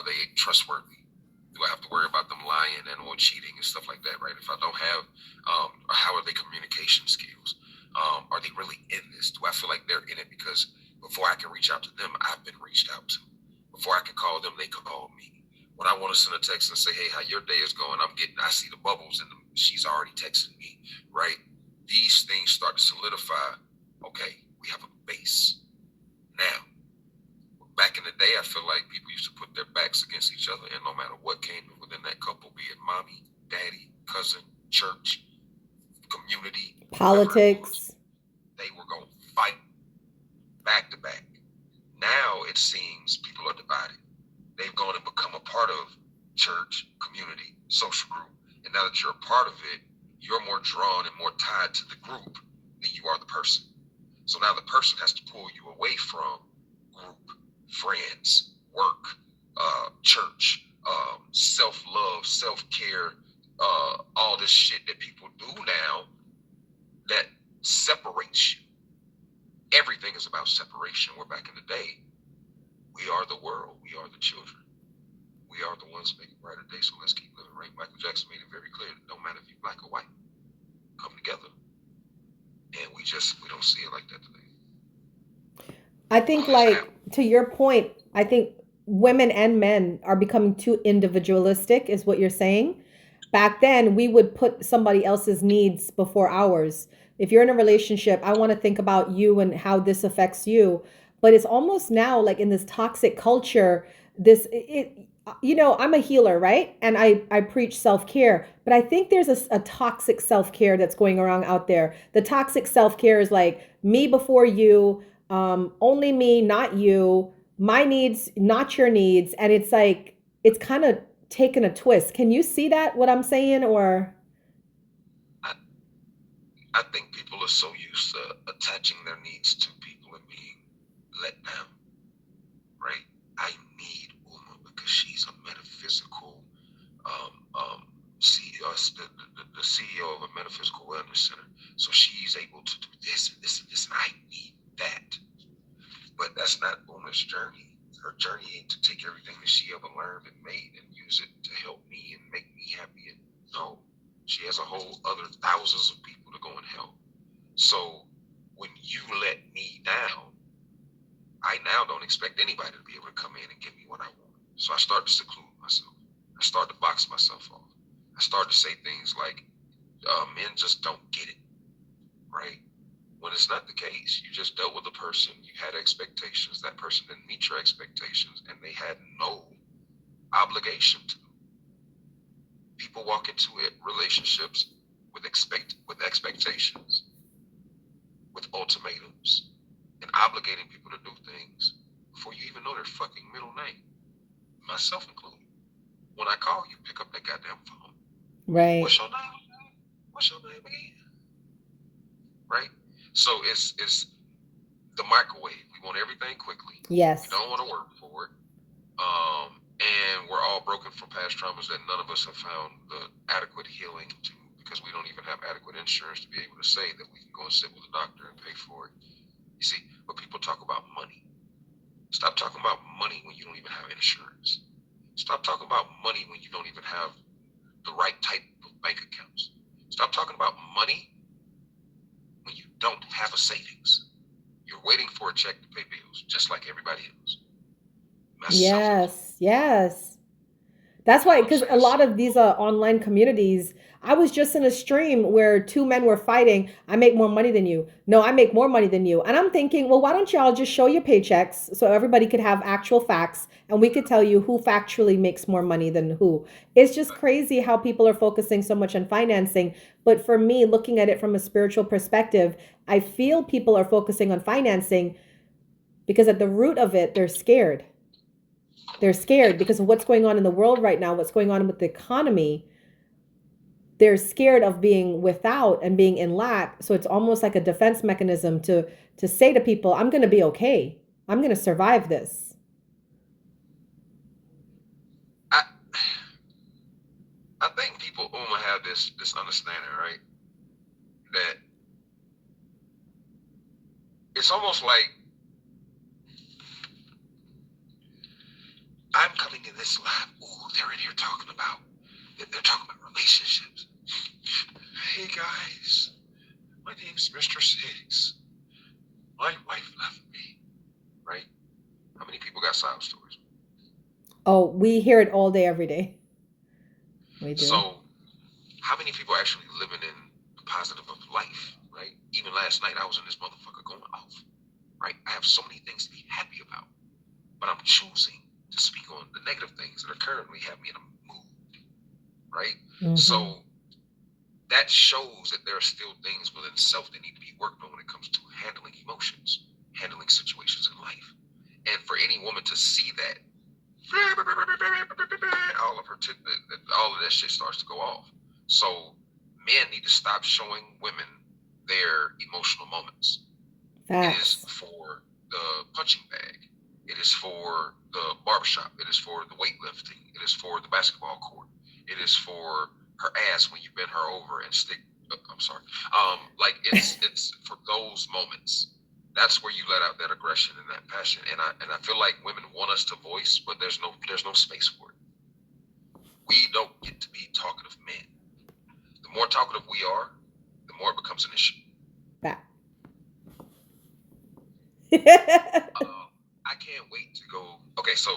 they trustworthy? Do I have to worry about them lying and or cheating and stuff like that, right? If I don't have, how are their communication skills? Are they really in this? Do I feel like they're in it because before I can reach out to them, I've been reached out to? Before I can call them, they call me. When I want to send a text and say, hey, how your day is going, I see the bubbles and she's already texting me, right? These things start to solidify. Okay, we have a base. Now, back in the day, I feel like people used to put their backs against each other, and no matter what came within that couple, be it mommy, daddy, cousin, church, community, politics, they were going to fight back to back. Now it seems people are divided. They've gone and become a part of church, community, social group, and now that you're a part of it, you're more drawn and more tied to the group than you are the person. So now the person has to pull you away from group, friends, work, church, self-love, self-care, all this shit that people do now that separates you. Everything is about separation. Where back in the day, we are the world, we are the children. We are the ones making brighter days, so let's keep living, right? Michael Jackson made it very clear that no matter if you're black or white, come together. And we don't see it like that today. I think, like, to your point, I think women and men are becoming too individualistic, is what you're saying. Back then, we would put somebody else's needs before ours. If you're in a relationship, I want to think about you and how this affects you. But it's almost now like in this toxic culture, I'm a healer, right? And I preach self-care, but I think there's a toxic self-care that's going around out there. The toxic self-care is like me before you, only me, not you, my needs, not your needs. And it's like, it's kind of taken a twist. Can you see that, what I'm saying? Or I, I think people are so used to attaching their needs to people and being let down, right? I need Uma because she's a metaphysical CEO, the CEO of a metaphysical wellness center. So she's able to do this and this and this, and I need that. But that's not Uma's journey. Her journey ain't to take everything that she ever learned and made and use it to help me and make me happy. And no, she has a whole other thousands of people to go and help. So when you let me down, I now don't expect anybody to be able to come in and give me what I want. So I start to seclude myself. I start to box myself off. I start to say things like, men just don't get it, right? When it's not the case. You just dealt with a person, you had expectations, that person didn't meet your expectations, and they had no obligation to. People walk into it, relationships with expectations, with ultimatums, and obligating people to do things before you even know their fucking middle name, myself included. When I call you, pick up that goddamn phone. right. What's your name? What's your name again? Right? So it's the microwave. We want everything quickly. Yes. We don't want to work for it. And we're all broken from past traumas that none of us have found the adequate healing to, because we don't even have adequate insurance to be able to say that we can go and sit with a doctor and pay for it. You see, but people talk about money. Stop talking about money when you don't even have insurance. Stop talking about money when you don't even have the right type of bank accounts. Stop talking about money when you don't have a savings. You're waiting for a check to pay bills, just like everybody else. Yes, yes. That's why, because a lot of these online communities, I was just in a stream where two men were fighting. I make more money than you. No, I make more money than you. And I'm thinking, well, why don't y'all just show your paychecks so everybody could have actual facts and we could tell you who factually makes more money than who. It's just crazy how people are focusing so much on financing. But for me, looking at it from a spiritual perspective, I feel people are focusing on financing because at the root of it, they're scared. They're scared because of what's going on in the world right now, what's going on with the economy. They're scared of being without and being in lack. So it's almost like a defense mechanism to say to people, I'm going to be okay. I'm going to survive this. I think people have this understanding, right? That it's almost like I I'm coming in this live. Ooh, they're in here talking about, they're talking about relationships. Hey guys, my name's Mr. 6. My wife left me, right? How many people got sob stories? Oh, we hear it all day, every day. We do. So, how many people are actually living in the positive of life, right? Even last night, I was in this motherfucker going off, right? I have so many things to be happy about, but I'm choosing to speak on the negative things that are currently having me in a mood, right? Mm-hmm. So, that shows that there are still things within self that need to be worked on when it comes to handling emotions, handling situations in life. And for any woman to see that, all of her all of that shit starts to go off. So men need to stop showing women their emotional moments. Facts. It is for the punching bag. It is for the barbershop. It is for the weightlifting. It is for the basketball court. It is for her ass when you bend her over and stick. I'm sorry. Like it's for those moments. That's where you let out that aggression and that passion. And I feel like women want us to voice, but there's no space for it. We don't get to be talkative men. The more talkative we are, the more it becomes an issue. That. I can't wait to go. Okay, so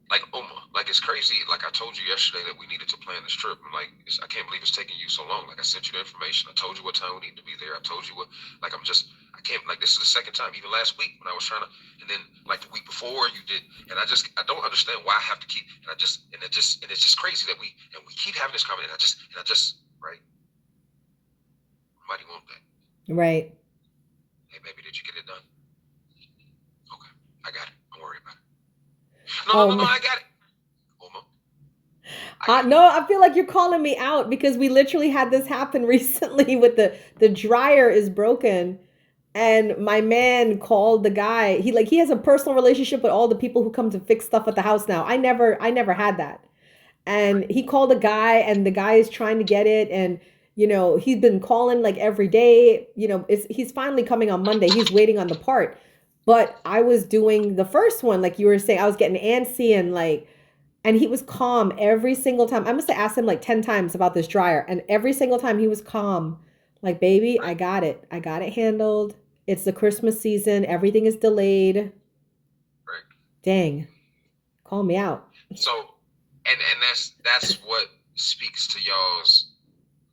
like Oma, like it's crazy. Like I told you yesterday that we needed to plan this trip, and like I can't believe it's taking you so long. Like I sent you the information. I told you what time we need to be there. I told you what. Like I can't. Like this is the second time. Even last week when I was trying to, and then like the week before you did, and I don't understand why I have to keep. And it's just crazy that we keep having this conversation. And I just right. Why do you want that? Right. Hey baby, did you get it done? Okay, I got it. Don't worry about it. No, I got it. Oma. No, I feel like you're calling me out because we literally had this happen recently with the dryer is broken, and my man called the guy. He has a personal relationship with all the people who come to fix stuff at the house now. I never had that. And he called a guy, and the guy is trying to get it, and he's been calling like every day. He's finally coming on Monday. He's waiting on the part. But I was doing the first one, like you were saying, I was getting antsy and he was calm every single time. I must have asked him like 10 times about this dryer, and every single time he was calm. Like, baby, I got it. I got it handled. It's the Christmas season. Everything is delayed. Right. Dang. Call me out. So, and that's what speaks to y'all's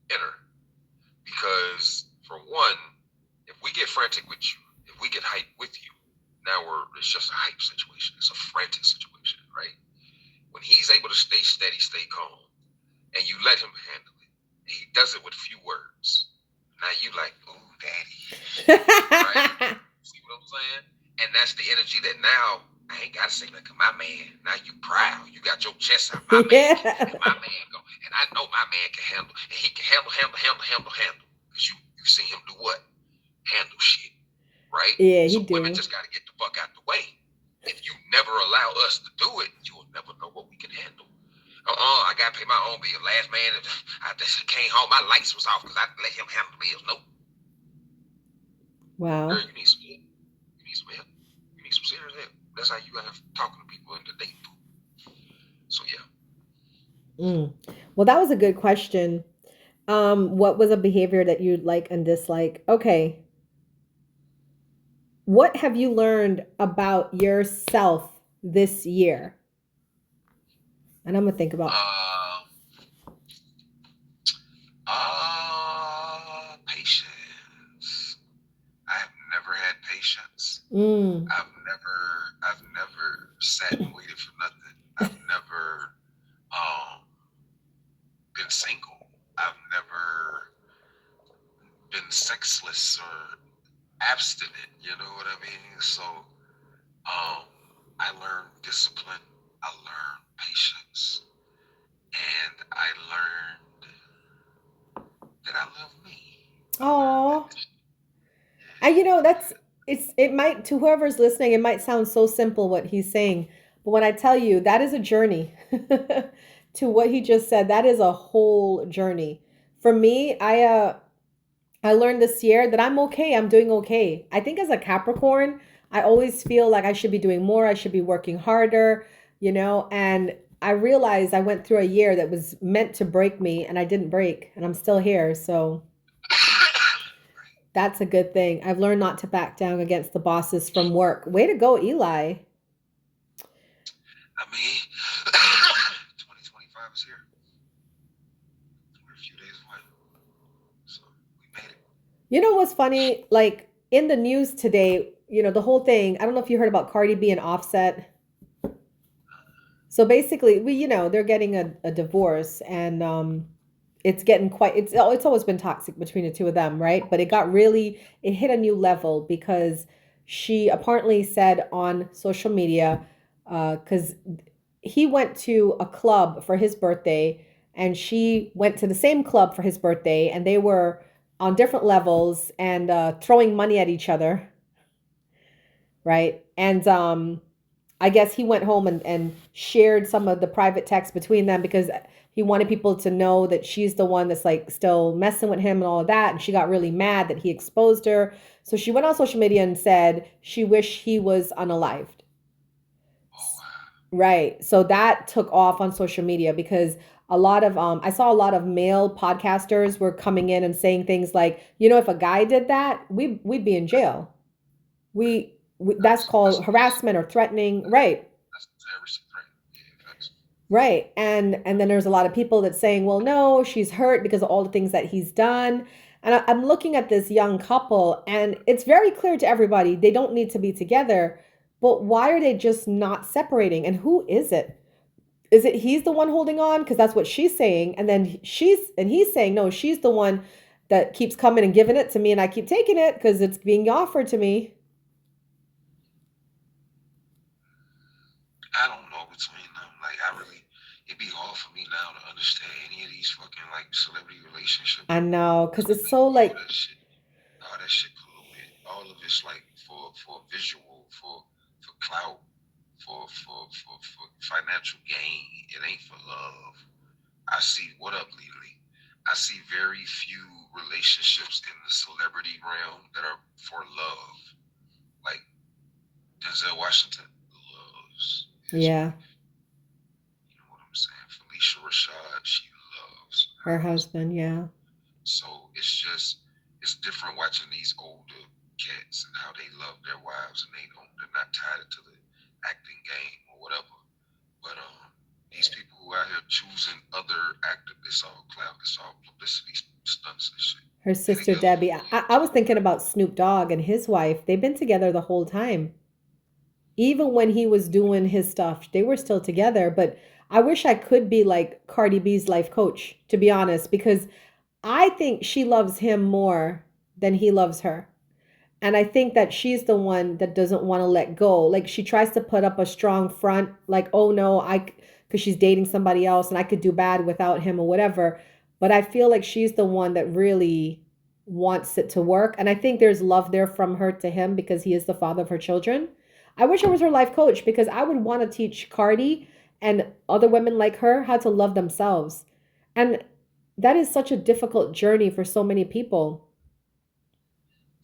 inner. Because for one, if we get frantic with you, if we get hyped with you, now it's just a hype situation. It's a frantic situation, right? When he's able to stay steady, stay calm, and you let him handle it, and he does it with few words. Now you like, ooh, daddy. Right? See what I'm saying? And that's the energy that now I ain't gotta say nothing. My man, now you proud. You got your chest out. My man, and my man go, and I know my man can handle, and he can handle. Because you see him do what? Handle shit, right? Yeah, so women just gotta get the fuck out the way. If you never allow us to do it, you will never know what we can handle. I gotta pay my own bill. Last man, I just came home, my lights was off because I let him handle the bills. Nope. Wow. Girl, you need some help. You need some help. You need some serious help. That's how you have talking to people in the dating pool. So yeah. Well, that was a good question. What was a behavior that you like and dislike? Okay. What have you learned about yourself this year? And I'm gonna think about patience. I have never had patience. I've never sat and waited for nothing. I've never been single. I've never been sexless or abstinent, you know what I mean? So I learned discipline, I learned patience, and I learned that I love me. Oh. And it might, to whoever's listening, it might sound so simple what he's saying, but when I tell you that is a journey to what he just said, that is a whole journey. For me, I learned this year that I'm okay. I'm doing okay. I think as a Capricorn, I always feel like I should be doing more, I should be working harder, and I realized I went through a year that was meant to break me and I didn't break and I'm still here. So Right. that's a good thing. I've learned not to back down against the bosses from work. Way to go, Eli. I mean, 2025 is here. We're a few days away. So we made it. You know what's funny? Like in the news today, the whole thing, I don't know if you heard about Cardi B and Offset. So basically, they're getting a divorce, and it's getting quite. It's always been toxic between the two of them, right? But it hit a new level because she apparently said on social media, because he went to a club for his birthday, and she went to the same club for his birthday, and they were on different levels and throwing money at each other, right? And I guess he went home and shared some of the private text between them because he wanted people to know that she's the one that's like still messing with him and all of that. And she got really mad that he exposed her. So she went on social media and said she wished he was unalived. Oh, wow. Right. So that took off on social media because a lot of I saw a lot of male podcasters were coming in and saying things like, if a guy did that, we'd be in jail. We that's That's called harassment or threatening, right? that's terrorist threat. Yeah, that's Right. And then there's a lot of people that saying, well, no, she's hurt because of all the things that he's done. And I'm looking at this young couple, and it's very clear to everybody they don't need to be together. But why are they just not separating? And who is it? Is it he's the one holding on? Because that's what she's saying. And then he's saying, no, she's the one that keeps coming and giving it to me, and I keep taking it because it's being offered to me. I don't know between them. Like I really, it'd be hard for me now to understand any of these fucking like celebrity relationship. I know, because it's Like so all like, that shit polluted. All of it's like for visual, for clout, for financial gain. It ain't for love. I see what up, Lily. I see very few relationships in the celebrity realm that are for love. Like Denzel Washington loves his yeah, wife. You know what I'm saying? Felicia Rashad, she loves her her husband. husband, yeah. So it's different watching these older cats and how they love their wives and they're not tied into the acting game or whatever. But these people who out here choosing other actors, it's all clout, it's all publicity stunts and shit. Her They sister together Debbie. for I was thinking about Snoop Dogg and his wife. They've been together the whole time. Even when he was doing his stuff, they were still together. But I wish I could be like Cardi B's life coach, to be honest, because I think she loves him more than he loves her. And I think that she's the one that doesn't want to let go. Like she tries to put up a strong front, like, oh no, because she's dating somebody else and I could do bad without him or whatever. But I feel like she's the one that really wants it to work. And I think there's love there from her to him because he is the father of her children. I wish I was her life coach because I would want to teach Cardi and other women like her how to love themselves. And that is such a difficult journey for so many people.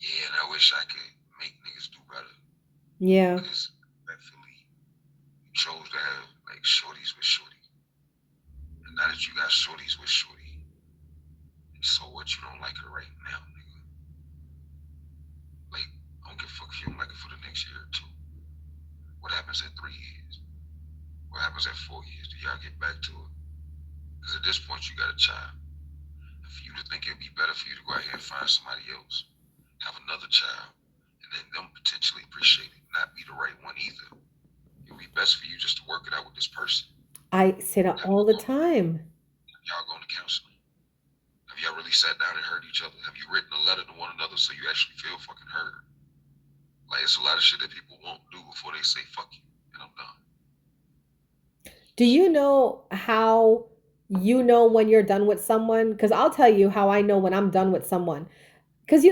yeah, and I wish I could make niggas do better. Yeah. Because respectfully, you chose to have like shorties with shorty. And now that you got shorties with shorty, so what you don't like her right now, nigga. Like, I don't give a fuck if you don't like her for the next year or two. What happens at 3 years? What happens at 4 years? Do y'all get back to it? Because at this point you got a child. And for you to think it'd be better for you to go out here and find somebody else, have another child, and then them potentially appreciate it, not be the right one either. It would be best for you just to work it out with this person. I say that Have all the time. y'all going to counseling? Have y'all really sat down and heard each other? Have you written a letter to one another so you actually feel fucking heard? Like it's a lot of shit that people won't do before they say fuck you, and I'm done. Do you know how you know when you're done with someone? Because I'll tell you how I know when I'm done with someone. Because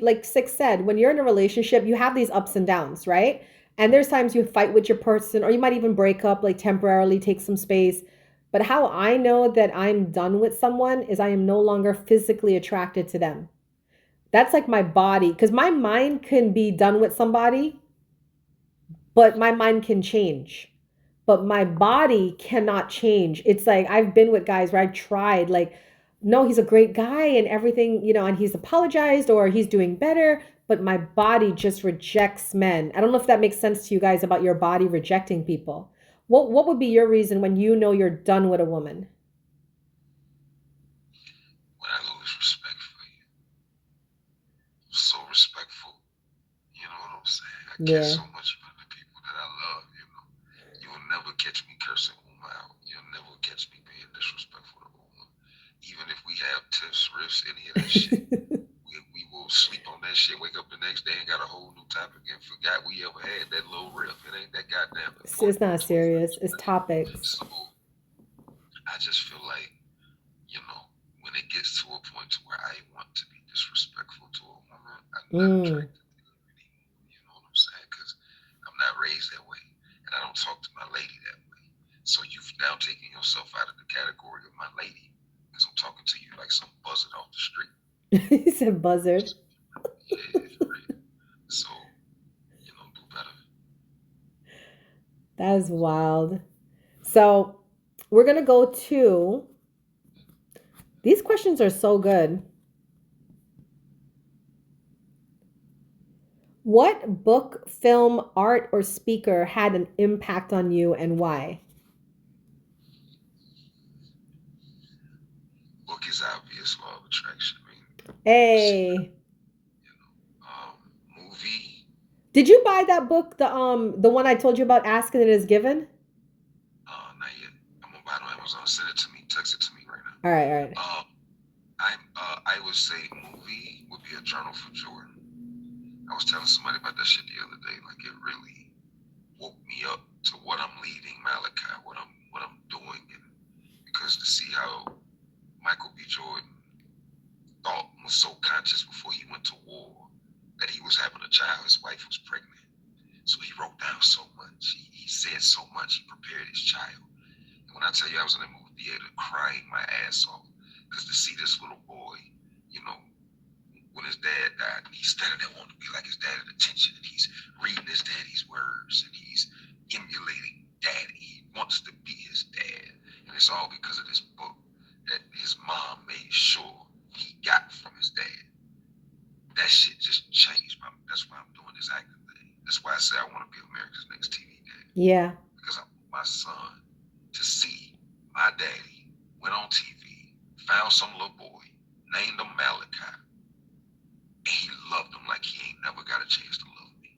like Six said, when you're in a relationship, you have these ups and downs, right? And there's times you fight with your person, or you might even break up, like temporarily take some space. But how I know that I'm done with someone is I am no longer physically attracted to them. That's like my body, because my mind can be done with somebody, but my mind can change. But my body cannot change. It's like I've been with guys where I tried, like, no, he's a great guy and everything, and he's apologized or he's doing better, but my body just rejects men. I don't know if that makes sense to you guys about your body rejecting people. What would be your reason when you know you're done with a woman? When I lose respect for you, I'm so respectful. You know what I'm saying? I care Yeah. so much about the people that I love. You will never catch me cursing Uma out. You'll never catch me being disrespectful to Uma. Even if we have tiffs, riffs, any of that shit. We will sleep on that shit, wake up the next day and got a whole new topic and forgot we ever had that little riff. It ain't that goddamn It's important. not serious. It's topics. So I just feel like, when it gets to a point to where I want to be disrespectful to a woman, I'm not attracted to them anymore. You know what I'm saying? Because I'm not raised that way. And I don't talk to my lady that way. So you've now taken yourself out of the category of my lady. Because I'm talking to you like some buzzard off the street. He said buzzard. Yeah, for real. So, do better. That is wild. So we're going to go to, these questions are so good. What book, film, art, or speaker had an impact on you and why? Book is obvious, law of attraction. Hey. Movie. Did you buy that book, the one I told you about, Ask and It Is Given? Not yet. I'm gonna buy it on Amazon. Send it to me. Text it to me right now. All right. I would say movie would be A Journal for Jordan. I was telling somebody about that shit the other day. Like, it really woke me up to what I'm leading Malachi, what I'm doing, and because to see how Michael B. Jordan thought was so conscious before he went to war that he was having a child, his wife was pregnant. So he wrote down so much. He said so much. He prepared his child. And when I tell you I was in the movie theater crying my ass off, because to see this little boy, when his dad died, and he's standing there wanting to be like his dad at attention, and he's reading his daddy's words, and he's emulating daddy. He wants to be his dad. And it's all because of this book that his mom made sure he got from his dad. That shit just changed that's why I'm doing this acting thing. That's why I say I want to be America's next TV dad. Yeah. Because I want my son to see my daddy went on TV, found some little boy, named him Malachi, and he loved him like he ain't never got a chance to love me.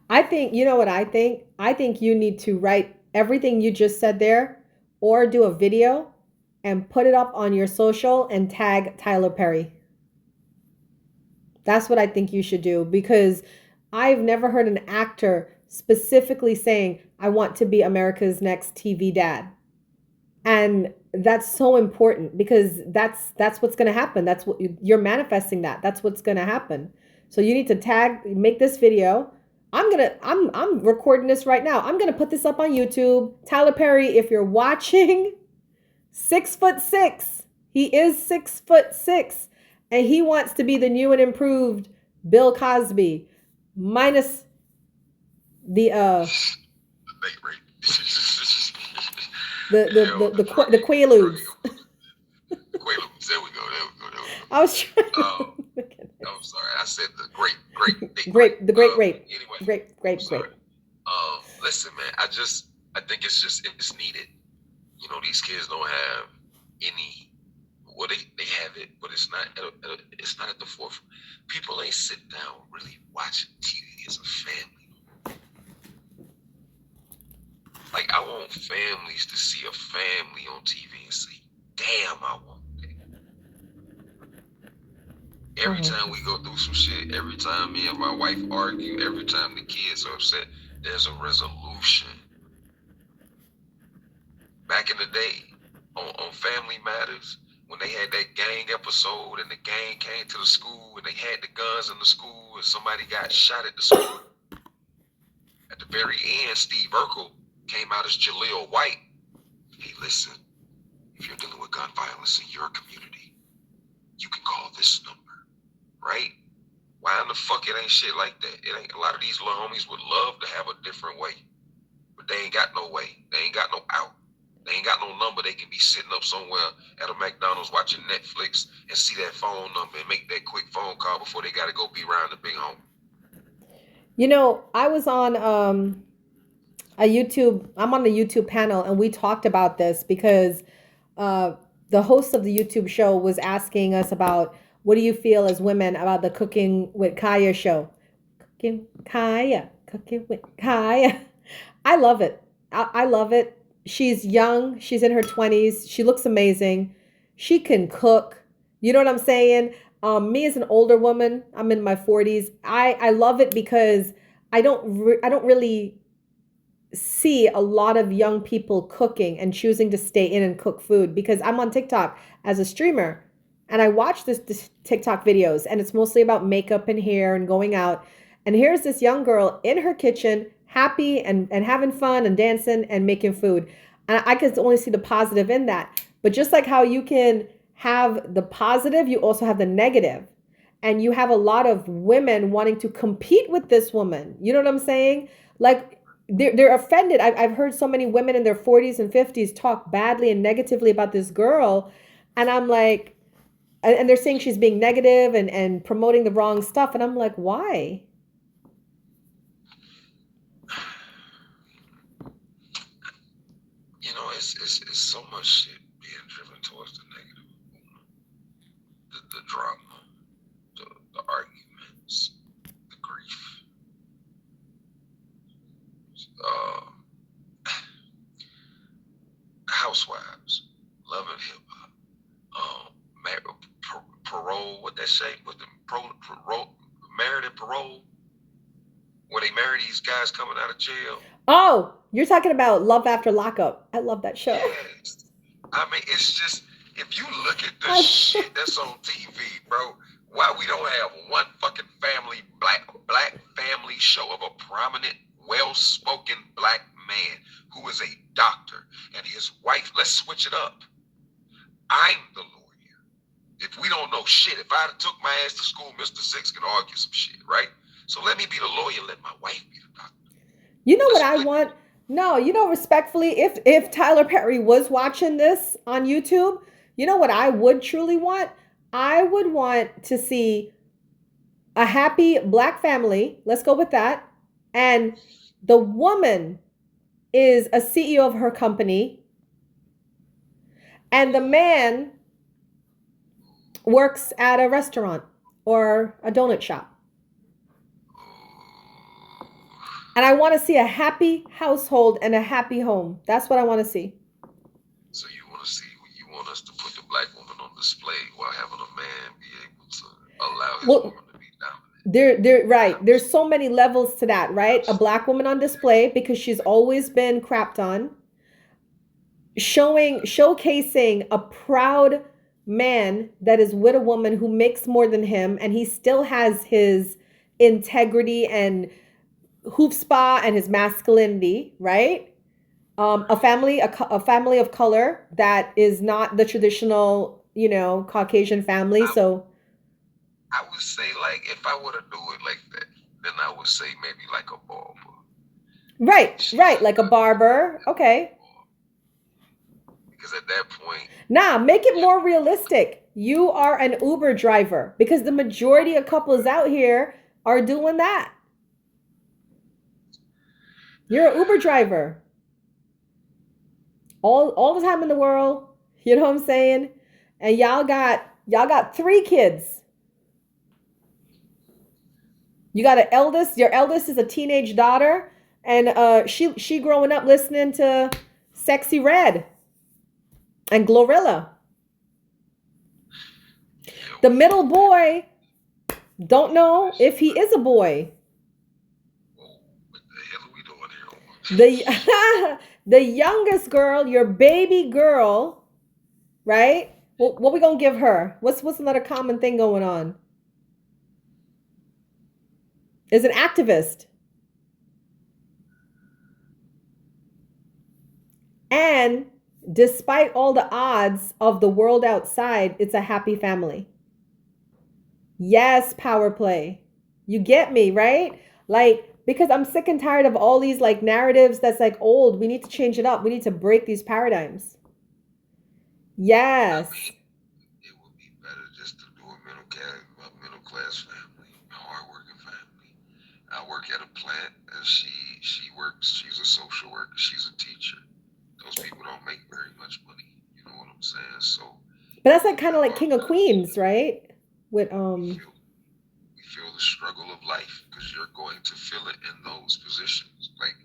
I think, you know what I think? I think you need to write everything you just said there or do a video and put it up on your social and tag Tyler Perry. That's what I think you should do, because I've never heard an actor specifically saying, I want to be America's next TV dad. And that's so important, because that's what's going to happen. That's what you're manifesting. That's what's going to happen. So you need to make this video. I'm recording this right now. I'm going to put this up on YouTube. Tyler Perry, if you're watching, 6'6". He is 6'6". And he wants to be the new and improved Bill Cosby, minus the the Quaaludes. Quaaludes. There we go. I was trying. I'm sorry. I said the great the great rape. Anyway, great. Listen, man. I think it's needed. These kids don't have any. Well, they have it, but it's not at the forefront. People ain't sitting down really watching TV as a family. Like, I want families to see a family on TV and say, damn, I want that. Every time we go through some shit, every time me and my wife argue, every time the kids are upset, there's a resolution. Back in the day, on Family Matters, when they had that gang episode and the gang came to the school and they had the guns in the school and somebody got shot at the school, at the very end, Steve Urkel came out as Jaleel White. Hey, listen, if you're dealing with gun violence in your community, you can call this number, right? Why in the fuck it ain't shit like that? It ain't. A lot of these little homies would love to have a different way, but they ain't got no way. They ain't got no out. They ain't got no number. They can be sitting up somewhere at a McDonald's watching Netflix and see that phone number and make that quick phone call before they got to go be around the big home. You know, I was on I'm on the YouTube panel and we talked about this because uh, the host of the YouTube show was asking us about what do you feel as women about the Cooking with Kaya show. Cooking with Kaya. I love it. I love it. She's young. She's in her 20s. She looks amazing. She can cook. You know what I'm saying? Me as an older woman, I'm in my 40s. I love it because I don't really see a lot of young people cooking and choosing to stay in and cook food because I'm on TikTok as a streamer and I watch this TikTok videos and it's mostly about makeup and hair and going out. And here's this young girl in her kitchen, happy and having fun and dancing and making food. And I can only see the positive in that. But just like how you can have the positive, you also have the negative. And you have a lot of women wanting to compete with this woman. You know what I'm saying? Like they're offended. I've heard so many women in their 40s and 50s talk badly and negatively about this girl. And I'm like, and they're saying she's being negative and promoting the wrong stuff. And I'm like, why? You know, it's so much shit being driven towards the negative, the drama, the arguments, the grief. Uh, Housewives, Love and Hip Hop, parole. What that say? With the parole, married and parole, where they marry these guys coming out of jail. Oh, you're talking about Love After Lockup. I love that show. Yes. I mean, it's just, if you look at the shit that's on TV, bro, why we don't have one fucking family, black family show of a prominent, well-spoken black man who is a doctor and his wife, let's switch it up. I'm the lawyer. If we don't know shit, if I took my ass to school, Mr. 6 can argue some shit, right? So let me be the lawyer, let my wife be the doctor. You know what I want? No, you know, respectfully, if Tyler Perry was watching this on YouTube, you know what I would truly want? I would want to see a happy black family. Let's go with that. And the woman is a CEO of her company, and the man works at a restaurant or a donut shop. And I want to see a happy household and a happy home. That's what I want to see. So you want us to put the black woman on display while having a man be able to allow his woman to be dominant. They're right. There's so many levels to that, right? A black woman on display because she's always been crapped on. Showcasing a proud man that is with a woman who makes more than him and he still has his integrity and hoopspa and his masculinity, right? A family of color that is not the traditional, you know, Caucasian family. So I would say, like, if I were to do it like that, then I would say maybe like a barber. Right, like a barber. Okay. Because at that point, nah, make it more realistic. You are an Uber driver because the majority of couples out here are doing that. You're an Uber driver. All the time in the world. You know what I'm saying? And y'all got 3 kids. You got an eldest. Your eldest is a teenage daughter, and she growing up listening to Sexy Red and Glorilla. The middle boy don't know if he is a boy. What the hell are we doing here? The youngest girl, your baby girl, right? What we gonna give her? What's another common thing going on? Is an activist. And despite all the odds of the world outside, it's a happy family. Yes, power play. You get me, right? Like, because I'm sick and tired of all these like narratives that's like old. We need to change it up. We need to break these paradigms. I Yes. mean, it would be better just to do a middle class family, a hardworking family. I work at a plant, and she works. She's a social worker. She's a teacher. Those people don't make very much money. You know what I'm saying? So But we that's like live kind in of like our King of lives. Queens, right? With We feel we feel the struggle of life because you're going to feel it in those positions. Like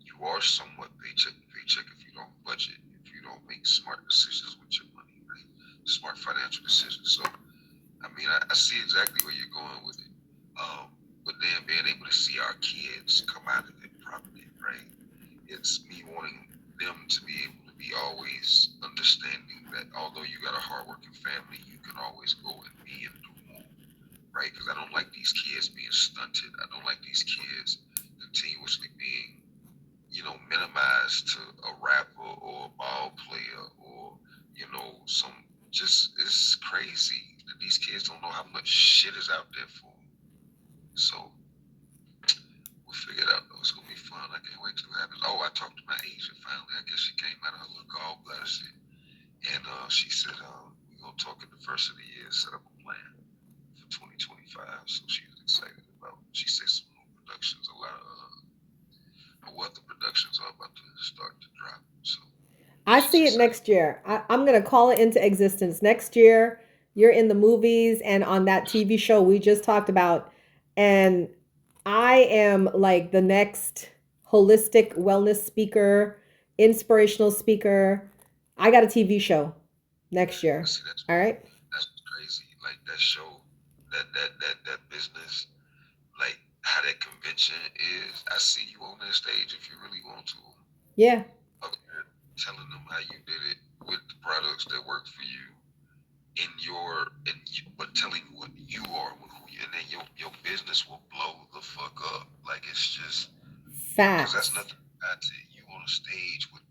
you are somewhat paycheck to paycheck if you don't budget, if you don't make smart decisions with your money, right? Smart financial decisions. So I mean, I see exactly where you're going with it. But then being able to see our kids come out of it properly, right? It's me wanting them to be able to be always understanding that although you got a hardworking family, you can always go and be and do more, right? Because I don't like these kids being stunted. I don't like these kids continuously being, minimized to a rapper or a ball player or, some just it's crazy that these kids don't know how much shit is out there for them. So we'll figure it out though. It's gonna be fun. I can't wait till it happens. Oh, I talked to my agent finally. I guess she came out of her little gallbladder shit. And she said, we're gonna talk at the first of the year, set up a plan for 2025. So she was excited about. She said some new productions, a lot of what the productions are about to start to drop. So I she's see it excited. next year. I'm going to call it into existence. Next year, you're in the movies and on that TV show we just talked about. And I am like the next holistic wellness speaker, inspirational speaker. I got a TV show next year. See, that's All right. that's crazy. Like that show, that business, like how that convention is. I see you on that stage if you really want to. Yeah. Up there telling them how you did it with the products that work for you but telling you what you are and then your business will blow the fuck up. Like it's just because that's Facts. nothing bad to you on a stage with